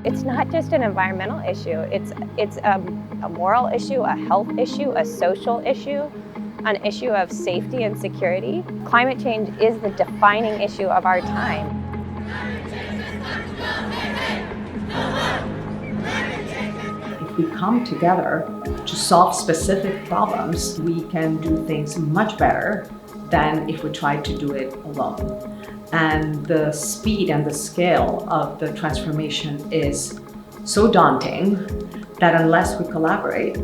It's not just an environmental issue, it's a moral issue, a health issue, a social issue, an issue of safety and security. Climate change is the defining issue of our time. If we come together to solve specific problems, we can do things much better than if we try to do it alone. And the speed and the scale of the transformation is so daunting that unless we collaborate,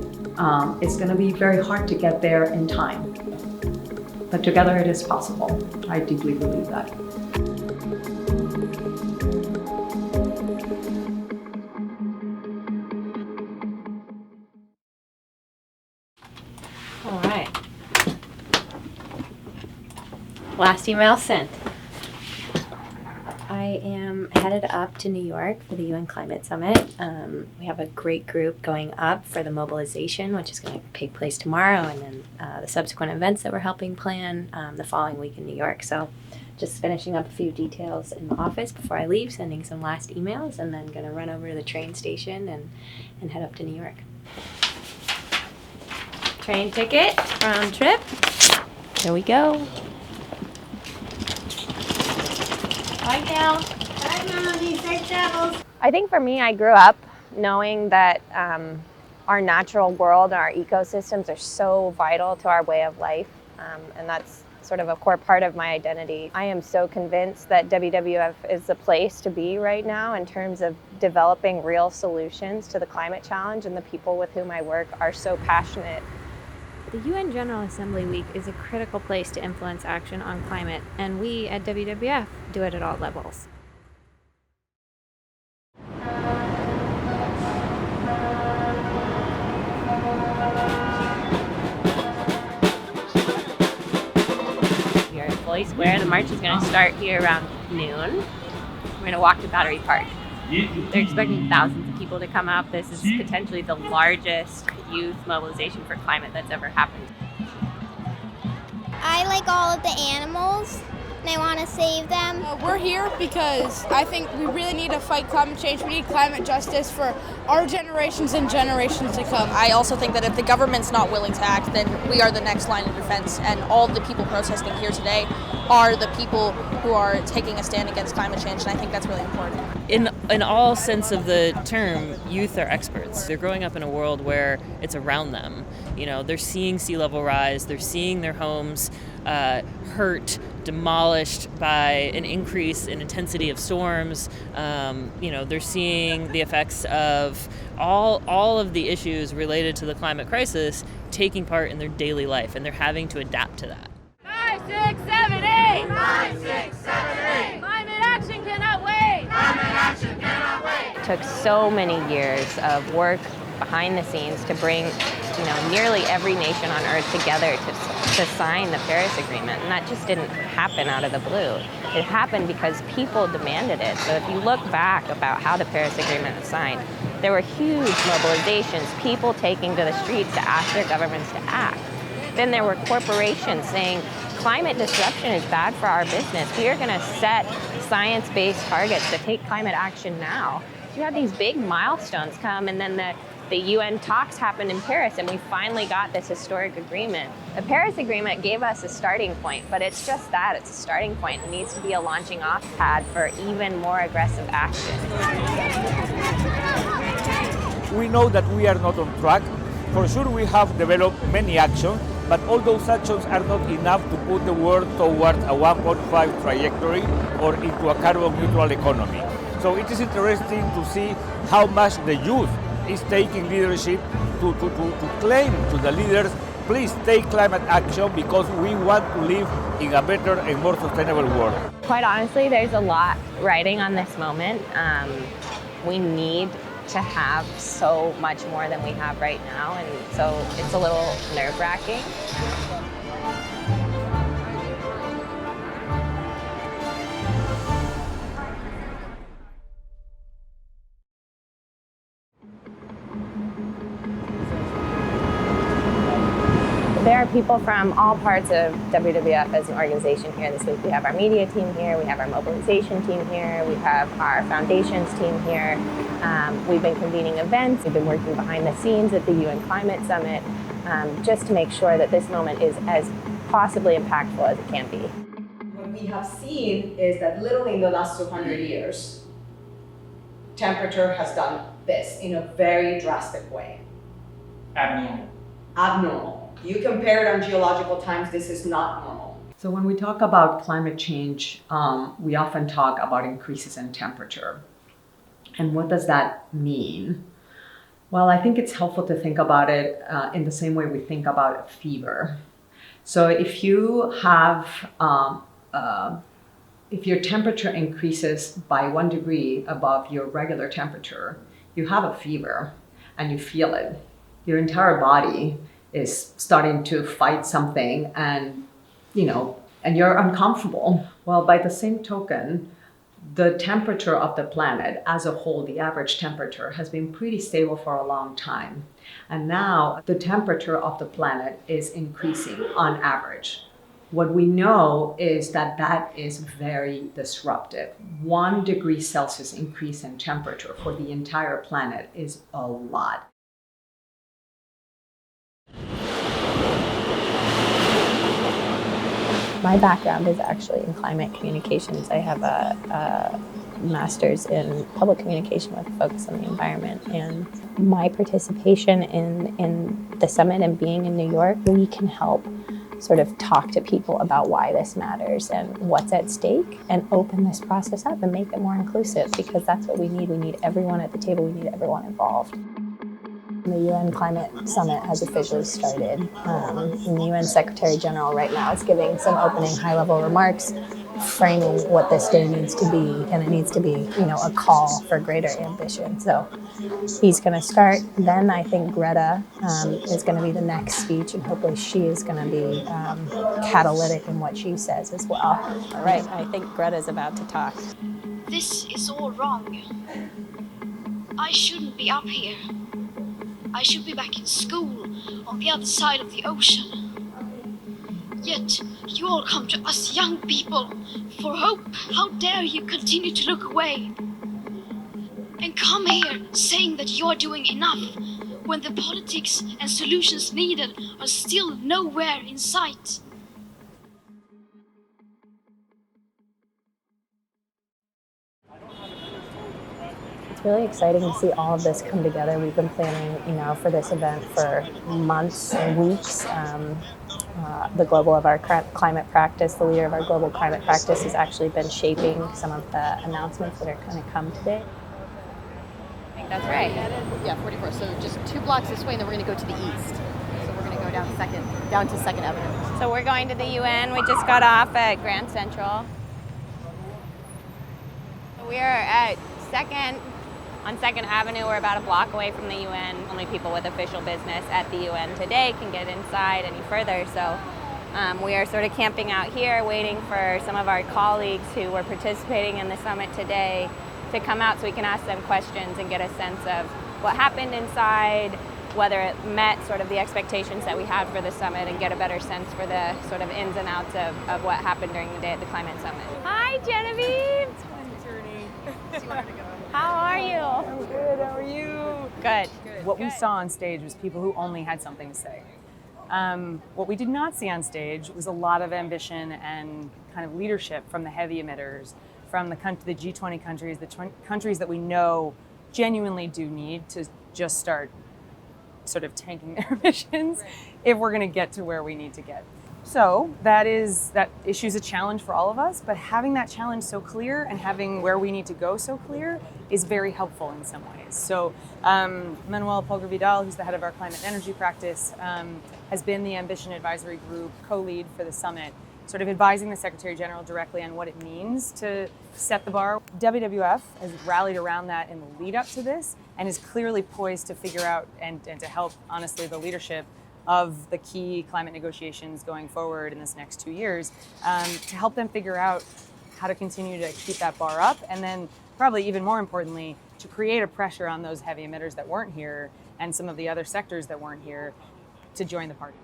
it's going to be very hard to get there in time. But together it is possible. I deeply believe that. All right. Last email sent. I am headed up to New York for the UN Climate Summit. We have a great group going up for the mobilization, which is going to take place tomorrow, and then the subsequent events that we're helping plan the following week in New York. So just finishing up a few details in the office before I leave, sending some last emails, and then going to run over to the train station and head up to New York. Train ticket, round trip. Here we go. Bye, Gal. Bye, Melody. Safe travels. I think for me, I grew up knowing that our natural world, our ecosystems are so vital to our way of life, and that's sort of a core part of my identity. I am so convinced that WWF is the place to be right now in terms of developing real solutions to the climate challenge, and the people with whom I work are so passionate. The UN General Assembly Week is a critical place to influence action on climate, and we at WWF do it at all levels. We are at Kelley Square. The march is going to start here around noon. We're going to walk to Battery Park. They're expecting thousands of people to come out. This is potentially the largest youth mobilization for climate that's ever happened. I like all of the animals, and I want to save them. We're here because I think we really need to fight climate change. We need climate justice for our generations and generations to come. I also think that if the government's not willing to act, then we are the next line of defense, and all the people protesting here today are the people who are taking a stand against climate change, and I think that's really important. In all sense of the term, youth are experts. They're growing up in a world where it's around them. You know, they're seeing sea level rise, they're seeing their homes hurt, demolished by an increase in intensity of storms. They're seeing the effects of all of the issues related to the climate crisis taking part in their daily life, and they're having to adapt to that. 5, 6, 7, 8! 5, 6, 7, 8! Climate action cannot wait! Climate action cannot wait! It took so many years of work behind the scenes to bring nearly every nation on Earth together to sign the Paris Agreement, and that just didn't happen out of the blue. It happened because people demanded it. So if you look back about how the Paris Agreement was signed, there were huge mobilizations, people taking to the streets to ask their governments to act. Then there were corporations saying, climate disruption is bad for our business. We are going to set science-based targets to take climate action now. You had these big milestones come, and then the UN talks happened in Paris, and we finally got this historic agreement. The Paris Agreement gave us a starting point, but it's just that, it's a starting point. It needs to be a launching off pad for even more aggressive action. We know that we are not on track. For sure we have developed many actions, but all those actions are not enough to put the world towards a 1.5 trajectory or into a carbon neutral economy. So it is interesting to see how much the youth is taking leadership to claim to the leaders, please take climate action because we want to live in a better and more sustainable world. Quite honestly, there's a lot riding on this moment. We need to have so much more than we have right now, and so it's a little nerve-wracking. There are people from all parts of WWF as an organization here this week. We have our media team here, we have our mobilization team here, we have our foundations team here. We've been convening events. We've been working behind the scenes at the UN Climate Summit just to make sure that this moment is as possibly impactful as it can be. What we have seen is that literally in the last 200 years, temperature has done this in a very drastic way. Abnormal. You compare it on geological times, this is not normal. So when we talk about climate change, we often talk about increases in temperature. And what does that mean? Well, I think it's helpful to think about it in the same way we think about a fever. So if you have, if your temperature increases by 1 degree above your regular temperature, you have a fever and you feel it. Your entire body is starting to fight something and you're uncomfortable. Well, by the same token, the temperature of the planet as a whole, the average temperature, has been pretty stable for a long time. And now the temperature of the planet is increasing on average. What we know is that that is very disruptive. 1 degree Celsius increase in temperature for the entire planet is a lot. My background is actually in climate communications. I have a master's in public communication with a focus on the environment. And my participation in the summit and being in New York, we can help sort of talk to people about why this matters and what's at stake and open this process up and make it more inclusive, because that's what we need. We need everyone at the table. We need everyone involved. The UN Climate Summit has officially started. And the UN Secretary General right now is giving some opening high-level remarks, framing what this day needs to be, and it needs to be, a call for greater ambition. So he's going to start. Then I think Greta is going to be the next speech, and hopefully she is going to be catalytic in what she says as well. All right, I think Greta's about to talk. This is all wrong. I shouldn't be up here. I should be back in school on the other side of the ocean. Yet, you all come to us young people for hope. How dare you continue to look away? And come here saying that you're doing enough when the politics and solutions needed are still nowhere in sight. It's really exciting to see all of this come together. We've been planning, for this event for months and weeks. The global of our climate practice, the leader of our global climate practice, has actually been shaping some of the announcements that are going to come today. I think that's right. Yeah, 44. So just 2 blocks this way, and then we're going to go to the east. So we're going to go down to 2nd Avenue. So we're going to the UN. We just got off at Grand Central. We are at on 2nd Avenue. We're about a block away from the UN. Only people with official business at the UN today can get inside any further. So we are sort of camping out here, waiting for some of our colleagues who were participating in the summit today to come out so we can ask them questions and get a sense of what happened inside, whether it met sort of the expectations that we had for the summit, and get a better sense for the sort of ins and outs of what happened during the day at the climate summit. Hi, Genevieve. How are you? I'm good. How are you? Good. What we saw on stage was people who only had something to say. What we did not see on stage was a lot of ambition and kind of leadership from the heavy emitters, from the G20 countries, the countries that we know genuinely do need to just start sort of tanking their emissions if we're going to get to where we need to get. So that issue's a challenge for all of us, but having that challenge so clear and having where we need to go so clear is very helpful in some ways. So Manuel Vidal, who's the head of our climate and energy practice, has been the Ambition Advisory Group co-lead for the summit, sort of advising the Secretary General directly on what it means to set the bar. WWF has rallied around that in the lead up to this and is clearly poised to figure out and to help, honestly, the leadership of the key climate negotiations going forward in this next 2 years, to help them figure out how to continue to keep that bar up, and then probably even more importantly, to create a pressure on those heavy emitters that weren't here and some of the other sectors that weren't here to join the party.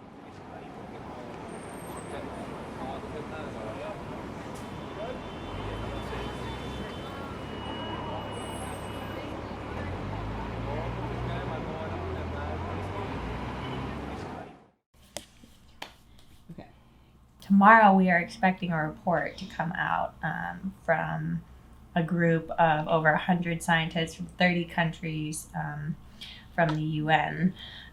tomorrow we are expecting a report to come out from a group of over 100 scientists from 30 countries from the UN.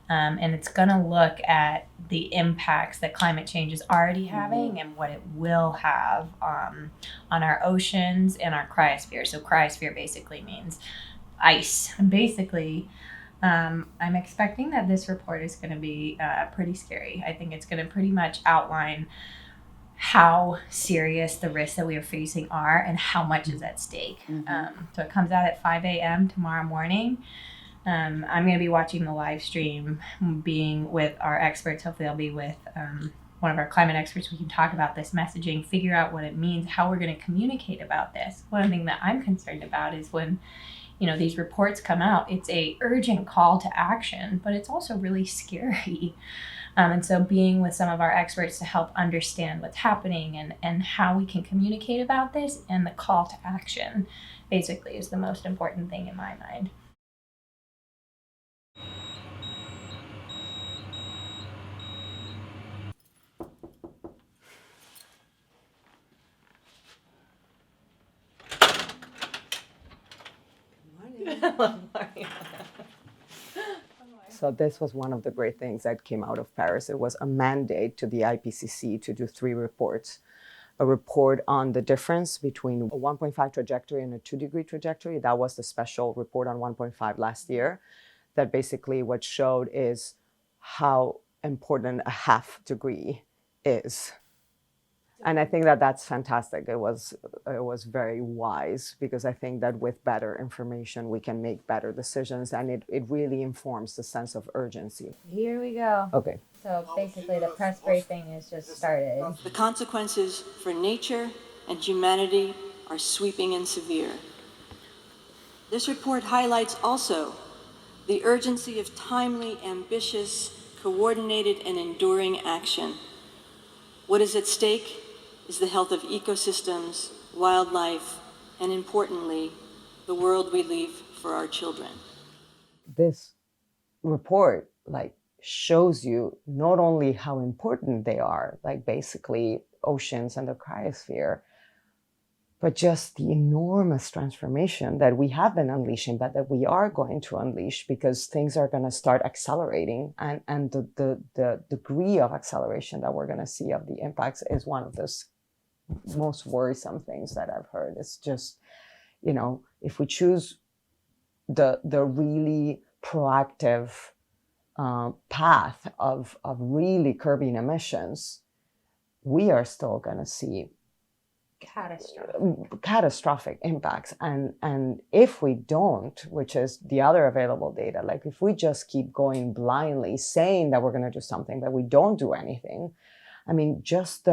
And it's going to look at the impacts that climate change is already having and what it will have on our oceans and our cryosphere. So cryosphere basically means ice. And basically, I'm expecting that this report is going to be pretty scary. I think it's going to pretty much outline how serious the risks that we are facing are and how much is at stake. So it comes out at 5 a.m. tomorrow morning. I'm going to be watching the live stream, being with our experts. Hopefully I'll be with one of our climate experts. We can talk about this messaging, figure out what it means, how we're going to communicate about this. One thing that I'm concerned about is when these reports come out, it's a urgent call to action, but it's also really scary. And so being with some of our experts to help understand what's happening and how we can communicate about this, and the call to action basically is the most important thing in my mind. So this was one of the great things that came out of Paris. It was a mandate to the IPCC to do 3 reports. A report on the difference between a 1.5 trajectory and a 2-degree trajectory. That was the special report on 1.5 last year. That basically what showed is how important a half degree is. And I think that that's fantastic. It was very wise, because I think that with better information, we can make better decisions, and it really informs the sense of urgency. Here we go. Okay. So basically the press briefing is just started. The consequences for nature and humanity are sweeping and severe. This report highlights also the urgency of timely, ambitious, coordinated, and enduring action. What is at stake is the health of ecosystems, wildlife, and importantly, the world we leave for our children. This report shows you not only how important they are, basically oceans and the cryosphere, but just the enormous transformation that we have been unleashing, but that we are going to unleash, because things are going to start accelerating, and the degree of acceleration that we're going to see of the impacts is one of those most worrisome things that I've heard. It's just, if we choose the really proactive path of really curbing emissions, we are still going to see catastrophic impacts. And if we don't, which is the other available data, if we just keep going blindly saying that we're going to do something, but we don't do anything, just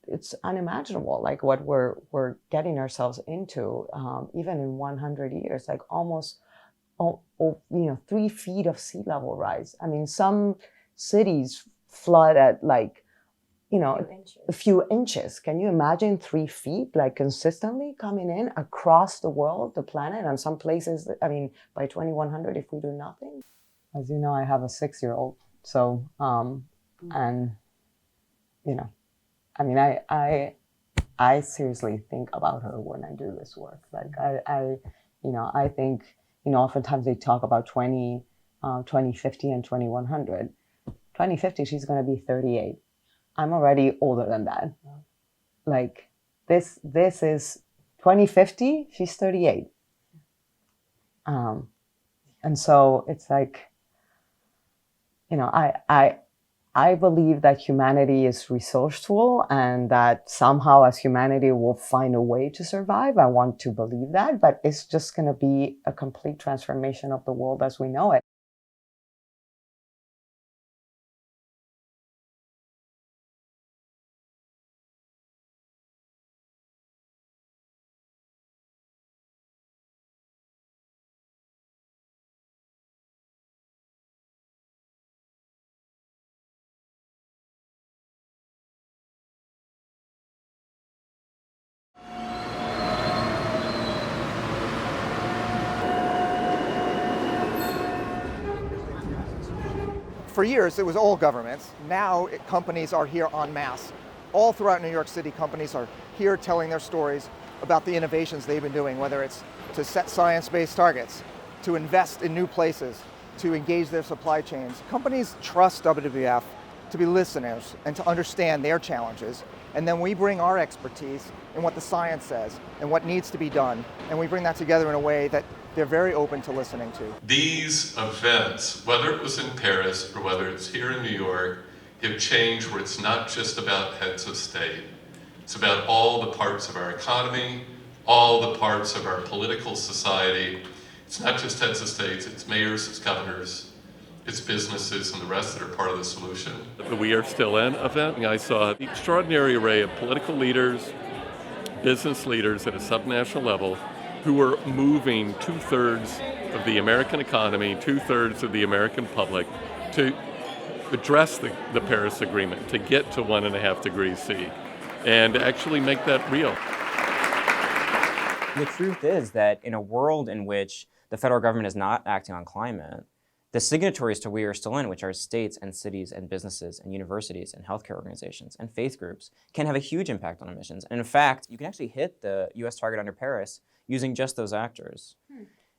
it's unimaginable, what we're getting ourselves into, even in 100 years, almost 3 feet of sea level rise. Some cities flood at a few inches. Can you imagine 3 feet consistently coming in across the world, the planet, and some places, by 2100, if we do nothing? As you know, I have a 6-year-old. So, I seriously think about her when I do this work. I think, oftentimes they talk about 2050 and 2100. 2050, she's going to be 38. I'm already older than that. This is 2050, she's 38. And so it's I believe that humanity is resourceful, and that somehow as humanity we'll find a way to survive. I want to believe that, but it's just going to be a complete transformation of the world as we know it. For years, it was all governments. Now companies are here en masse. All throughout New York City, companies are here telling their stories about the innovations they've been doing, whether it's to set science-based targets, to invest in new places, to engage their supply chains. Companies trust WWF to be listeners and to understand their challenges. And then we bring our expertise in what the science says and what needs to be done. And we bring that together in a way that they're very open to listening to. These events, whether it was in Paris or whether it's here in New York, have changed where it's not just about heads of state. It's about all the parts of our economy, all the parts of our political society. It's not just heads of states, it's mayors, it's governors, it's businesses and the rest that are part of the solution. The We Are Still In event, I saw an extraordinary array of political leaders, business leaders at a subnational level who were moving 2/3 of the American economy, 2/3 of the American public to address the Paris Agreement, to get to 1.5 degrees C, and actually make that real. The truth is that in a world in which the federal government is not acting on climate, the signatories to We Are Still In, which are states and cities and businesses and universities and healthcare organizations and faith groups, can have a huge impact on emissions. And in fact, you can actually hit the US target under Paris using just those actors.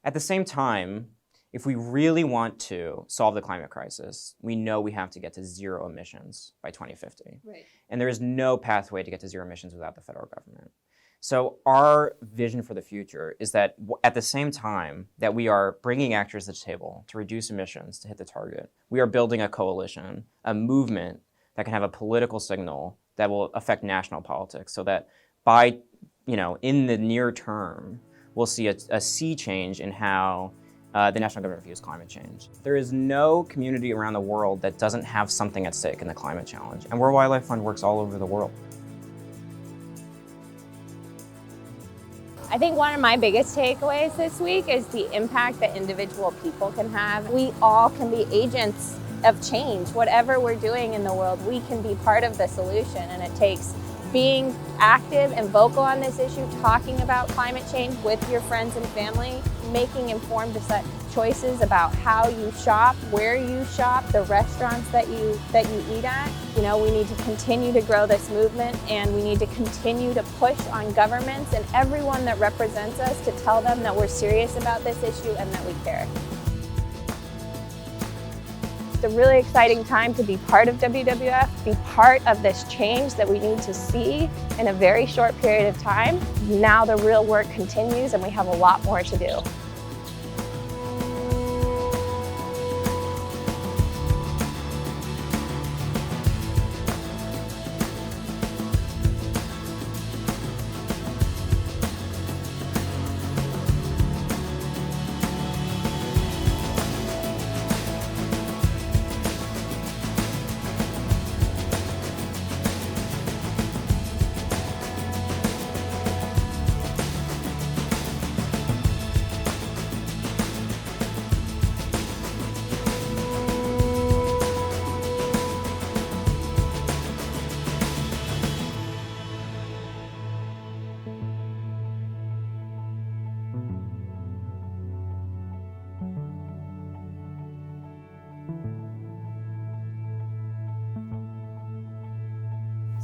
At the same time, if we really want to solve the climate crisis, we know we have to get to zero emissions by 2050. Right. And there is no pathway to get to zero emissions without the federal government. So our vision for the future is that at the same time that we are bringing actors to the table to reduce emissions to hit the target, we are building a coalition, a movement that can have a political signal that will affect national politics, so that by, in the near term, we'll see a sea change in how the national government views climate change. There is no community around the world that doesn't have something at stake in the climate challenge, and World Wildlife Fund works all over the world. I think one of my biggest takeaways this week is the impact that individual people can have. We all can be agents of change. Whatever we're doing in the world, we can be part of the solution, and it takes being active and vocal on this issue, talking about climate change with your friends and family, making informed choices about how you shop, where you shop, the restaurants that you eat at. We need to continue to grow this movement, and we need to continue to push on governments and everyone that represents us to tell them that we're serious about this issue and that we care. It's a really exciting time to be part of WWF, be part of this change that we need to see in a very short period of time. Now the real work continues, and we have a lot more to do.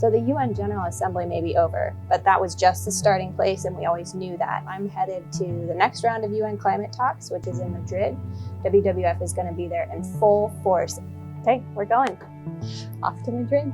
So the UN General Assembly may be over, but that was just the starting place, and we always knew that. I'm headed to the next round of UN climate talks, which is in Madrid. WWF is going to be there in full force. Okay, we're going. Off to Madrid.